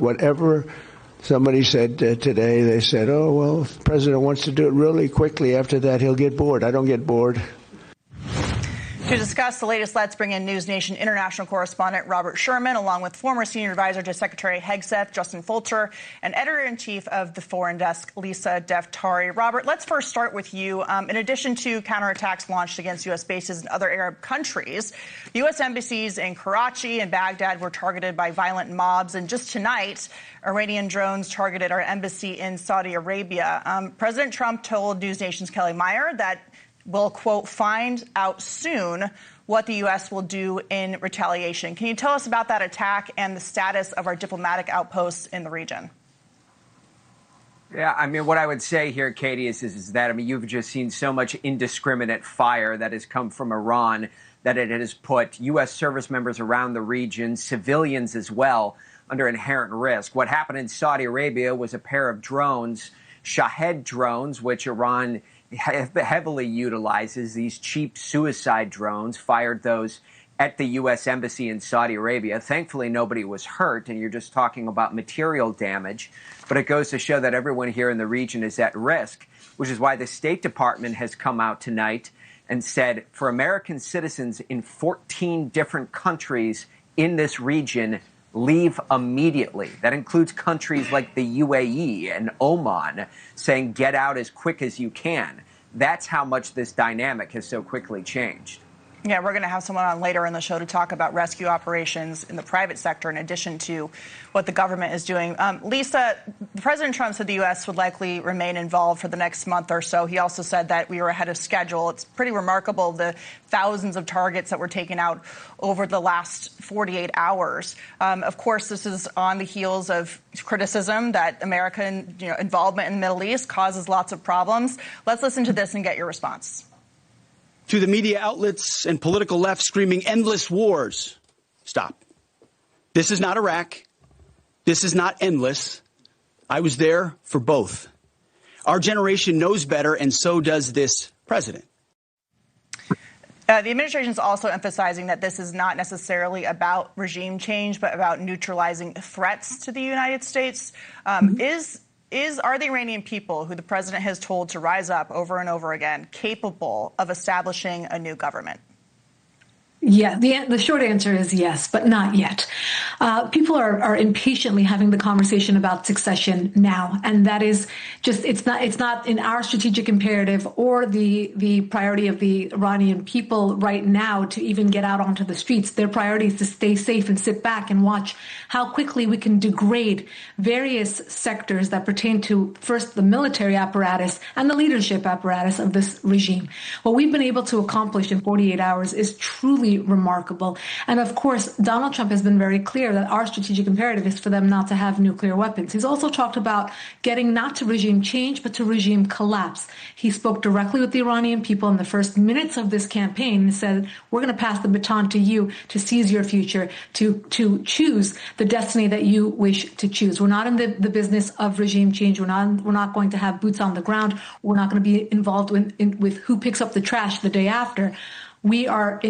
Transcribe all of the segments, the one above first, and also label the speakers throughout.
Speaker 1: Whatever somebody said today, they said, oh, well, if the president wants to do it really quickly, after that he'll get bored. I don't get bored.
Speaker 2: To discuss the latest, let's bring in NewsNation international correspondent Robert Sherman, along with former senior advisor to Secretary Hegseth, Justin Fulcher, and editor-in-chief of the Foreign Desk, Lisa Deftari. Robert, let's first start with you. In addition to counterattacks launched against U.S. bases in other Arab countries, U.S. embassies in Karachi and Baghdad were targeted by violent mobs. And just tonight, Iranian drones targeted our embassy in Saudi Arabia. President Trump told NewsNation's Kelly Meyer that we'll, quote, find out soon what the U.S. will do in retaliation. Can you tell us about that attack and the status of our diplomatic outposts in the region?
Speaker 3: Yeah, I mean, what I would say here, Katie, is that, I mean, you've just seen so much indiscriminate fire that has come from Iran that it has put U.S. service members around the region, civilians as well, under inherent risk. What happened in Saudi Arabia was a pair of drones, Shahed drones, which Iran heavily utilizes, these cheap suicide drones, fired those at the U.S. Embassy in Saudi Arabia. Thankfully, nobody was hurt, and you're just talking about material damage. But it goes to show that everyone here in the region is at risk, which is why the State Department has come out tonight and said for American citizens in 14 different countries in this region, leave immediately. That includes countries like the UAE and Oman, saying get out as quick as you can. That's how much this dynamic has so quickly changed.
Speaker 2: Yeah, we're going to have someone on later in the show to talk about rescue operations in the private sector in addition to what the government is doing. Lisa, President Trump said the U.S. would likely remain involved for the next month or so. He also said that we were ahead of schedule. It's pretty remarkable, the thousands of targets that were taken out over the last 48 hours. Of course, this is on the heels of criticism that American involvement in the Middle East causes lots of problems. Let's listen to this and get your response.
Speaker 4: To the media outlets and political left screaming endless wars, stop. This is not Iraq. This is not endless. I was there for both. Our generation knows better, and so does this president.
Speaker 2: The administration is also emphasizing that this is not necessarily about regime change, but about neutralizing threats to the United States. Are the Iranian people, who the president has told to rise up over and over again, capable of establishing a new government?
Speaker 5: Yeah, the short answer is yes, but not yet. People are impatiently having the conversation about succession now, and that is just it's not in our strategic imperative or the priority of the Iranian people right now to even get out onto the streets. Their priority is to stay safe and sit back and watch how quickly we can degrade various sectors that pertain to first the military apparatus and the leadership apparatus of this regime. What we've been able to accomplish in 48 hours is truly remarkable. And of course, Donald Trump has been very clear that our strategic imperative is for them not to have nuclear weapons. He's also talked about getting not to regime change, but to regime collapse. He spoke directly with the Iranian people in the first minutes of this campaign and said, we're going to pass the baton to you to seize your future, to choose the destiny that you wish to choose. We're not in the business of regime change. We're not going to have boots on the ground. We're not going to be involved with who picks up the trash the day after. We're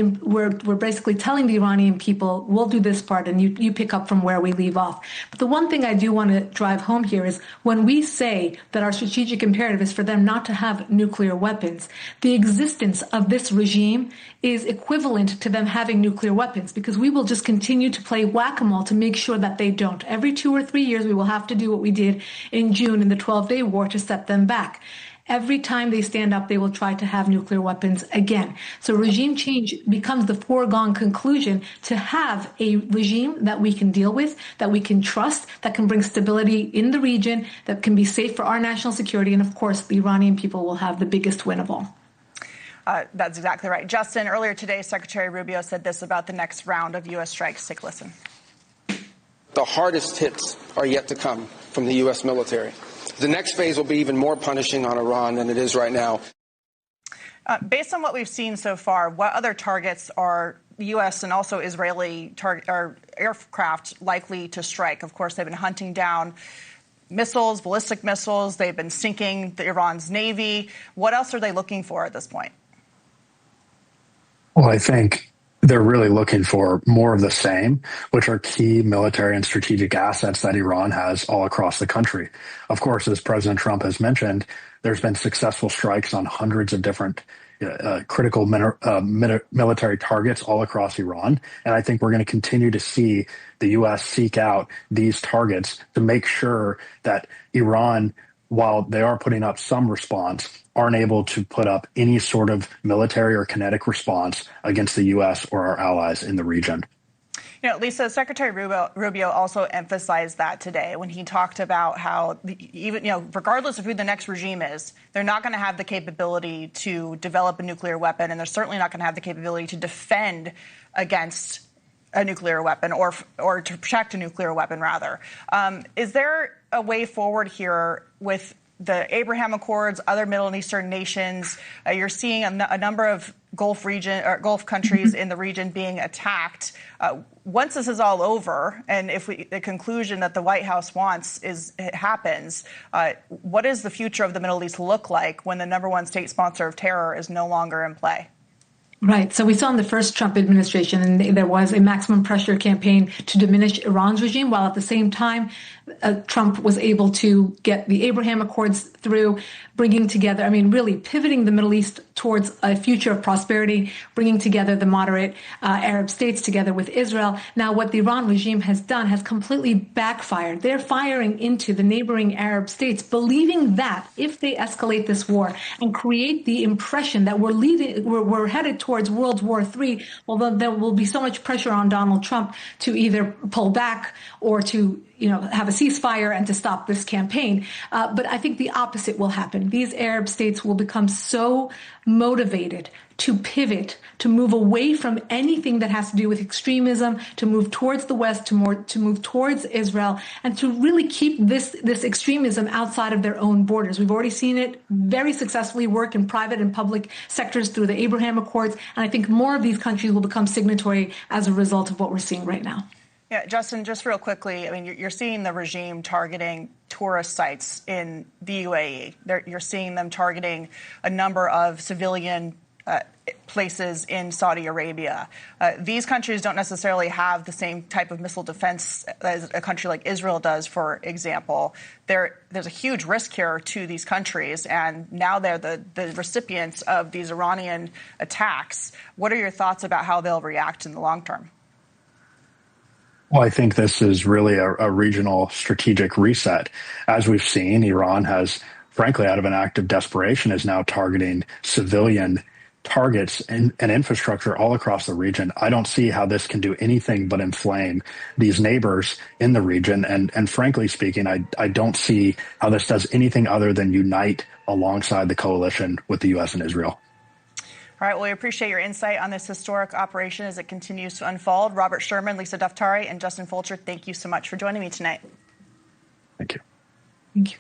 Speaker 5: basically telling the Iranian people, we'll do this part and you pick up from where we leave off. But the one thing I do want to drive home here is when we say that our strategic imperative is for them not to have nuclear weapons, the existence of this regime is equivalent to them having nuclear weapons, because we will just continue to play whack-a-mole to make sure that they don't. Every 2 or 3 years, we will have to do what we did in June in the 12-day war to set them back. Every time they stand up, they will try to have nuclear weapons again. So regime change becomes the foregone conclusion to have a regime that we can deal with, that we can trust, that can bring stability in the region, that can be safe for our national security. And of course, the Iranian people will have the biggest win of all.
Speaker 2: That's exactly right. Justin, earlier today, Secretary Rubio said this about the next round of U.S. strikes. Take a listen.
Speaker 6: The hardest hits are yet to come from the U.S. military. The next phase will be even more punishing on Iran than it is right now.
Speaker 2: Based on what we've seen so far, what other targets are U.S. and also Israeli aircraft likely to strike? Of course, they've been hunting down missiles, ballistic missiles. They've been sinking Iran's Navy. What else are they looking for at this point?
Speaker 7: Well, I think they're really looking for more of the same, which are key military and strategic assets that Iran has all across the country. Of course, as President Trump has mentioned, there's been successful strikes on hundreds of different critical military targets all across Iran. And I think we're going to continue to see the U.S. seek out these targets to make sure that Iran, while they are putting up some response, aren't able to put up any sort of military or kinetic response against the U.S. or our allies in the region.
Speaker 2: You know, Lisa, Secretary Rubio also emphasized that today when he talked about how even, regardless of who the next regime is, they're not going to have the capability to develop a nuclear weapon, and they're certainly not going to have the capability to defend against a nuclear weapon or to protect a nuclear weapon, rather. Is there a way forward here with the Abraham Accords, other Middle Eastern nations? You're seeing a number of Gulf countries in the region being attacked. Once this is all over, and if the conclusion that the White House wants happens, what does the future of the Middle East look like when the number one state sponsor of terror is no longer in play?
Speaker 5: Right. So we saw in the first Trump administration, and there was a maximum pressure campaign to diminish Iran's regime, while at the same time, Trump was able to get the Abraham Accords through, bringing together, really pivoting the Middle East towards a future of prosperity, bringing together the moderate Arab states together with Israel. Now, what the Iran regime has done has completely backfired. They're firing into the neighboring Arab states, believing that if they escalate this war and create the impression that we're headed towards World War III, well, then there will be so much pressure on Donald Trump to either pull back or to have a ceasefire and to stop this campaign. But I think the opposite will happen. These Arab states will become so motivated to pivot, to move away from anything that has to do with extremism, to move towards the West, to move towards Israel, and to really keep this extremism outside of their own borders. We've already seen it very successfully work in private and public sectors through the Abraham Accords, and I think more of these countries will become signatory as a result of what we're seeing right now.
Speaker 2: Yeah, Justin, just real quickly, you're seeing the regime targeting tourist sites in the UAE. You're seeing them targeting a number of civilian places in Saudi Arabia. These countries don't necessarily have the same type of missile defense as a country like Israel does, for example. There's a huge risk here to these countries, and now they're the recipients of these Iranian attacks. What are your thoughts about how they'll react in the long term?
Speaker 7: Well, I think this is really a regional strategic reset. As we've seen, Iran has, frankly, out of an act of desperation, is now targeting civilian targets and infrastructure all across the region. I don't see how this can do anything but inflame these neighbors in the region. And frankly speaking, I don't see how this does anything other than unite alongside the coalition with the U.S. and Israel.
Speaker 2: All right, well, we appreciate your insight on this historic operation as it continues to unfold. Robert Sherman, Lisa Daftari, and Justin Fulcher, thank you so much for joining me tonight.
Speaker 7: Thank you.
Speaker 5: Thank you.